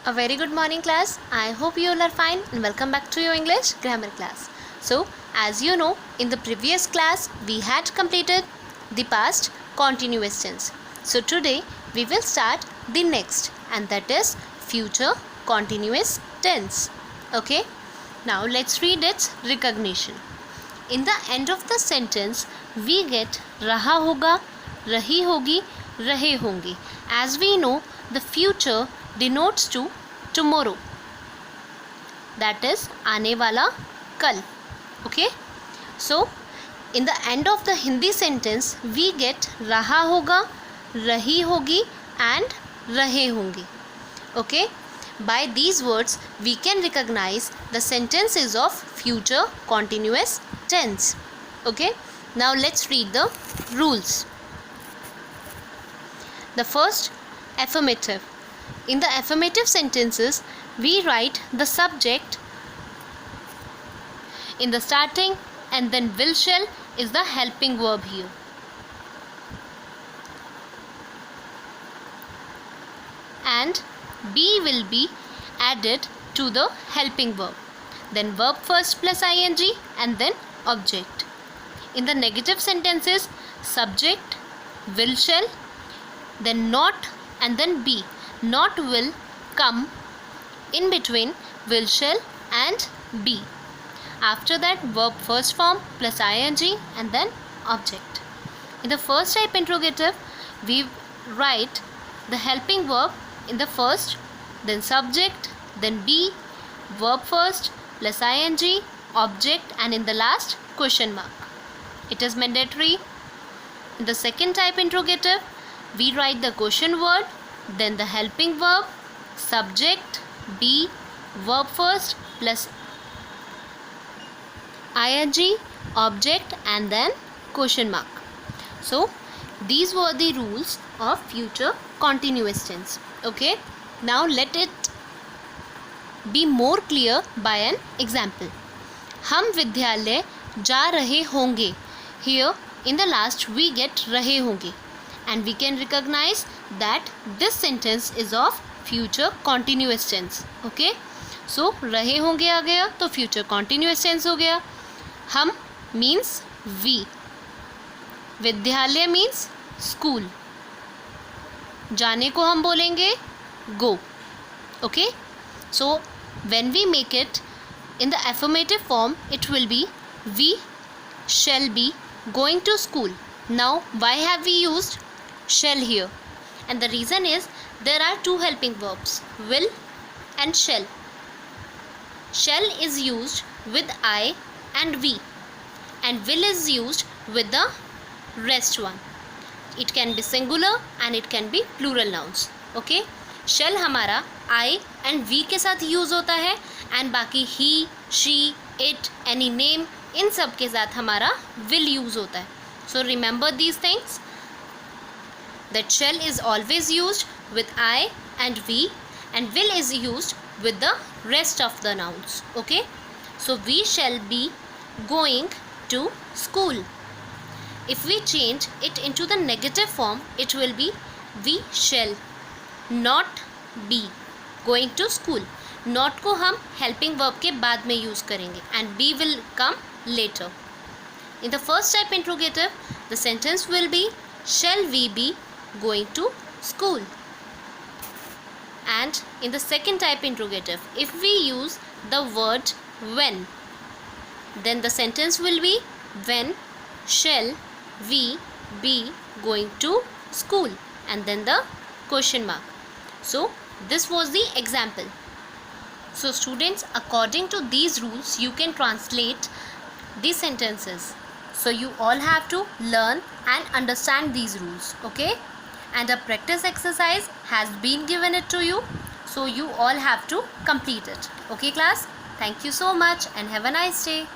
A very good morning class. I hope you all are fine and welcome back to your English grammar class. So, as you know, in the previous class we had completed the past continuous tense. So today we will start the next, and that is future continuous tense. Okay? Now let's read its recognition. In the end of the sentence we get रहा होगा, रही होगी, रहे होंगे. As we know, the future denotes to tomorrow, that is आने वाला कल. Okay, so in the end of the Hindi sentence we get रहा होगा, रही होगी and रहे होंगे. Okay, by these words we can recognize the sentence is of future continuous tense. Okay, now let's read the rules. The first, affirmative. In the affirmative sentences, we write the subject in the starting and then will shall is the helping verb here. And be will be added to the helping verb. Then verb first plus ing and then object. In the negative sentences, subject, will shall, then not and then be. Not will come in between will shall and be. After that verb first form plus ing and then object. In the first type interrogative we write the helping verb in the first, then subject, then be, verb first plus ing, object, and in the last question mark. It is mandatory. In the second type interrogative we write the question word, then the helping verb, subject, be, verb first plus ing, object, and then question mark. So these were the rules of future continuous tense. Okay, now let it be more clear by an example. हम विद्यालय जा रहे होंगे. Here in the last we get रहे होंगे, and we can recognize that this sentence is of future continuous tense. Okay, so रहे होंगे आ गया तो future continuous tense हो गया. हम means we, विद्यालय means school, जाने को हम बोलेंगे go. Okay, so when we make it in the affirmative form it will be we shall be going to school. Now why have we used shall here? And the reason is there are two helping verbs, will and shall. Shall is used with I and we, and will is used with the rest one. It can be singular and it can be plural nouns. Okay, shall हमारा I and we के साथ use होता है, and बाकी he, she, it, any name, इन सब के साथ हमारा will यूज़ होता है. So remember these things, that shall is always used with I and we, and will is used with the rest of the nouns. Okay, so we shall be going to school. If we change it into the negative form it will be we shall not be going to school. Not को हम helping verb के बाद में use करेंगे and be will come later. In the first type interrogative the sentence will be shall we be going to school. And in the second type interrogative if we use the word when, then the sentence will be when shall we be going to school, and then the question mark. So this was the example. So students, according to these rules you can translate these sentences. So you all have to learn and understand these rules. Okay, and a practice exercise has been given it to you, so you all have to complete it. Okay class, thank you so much and have a nice day.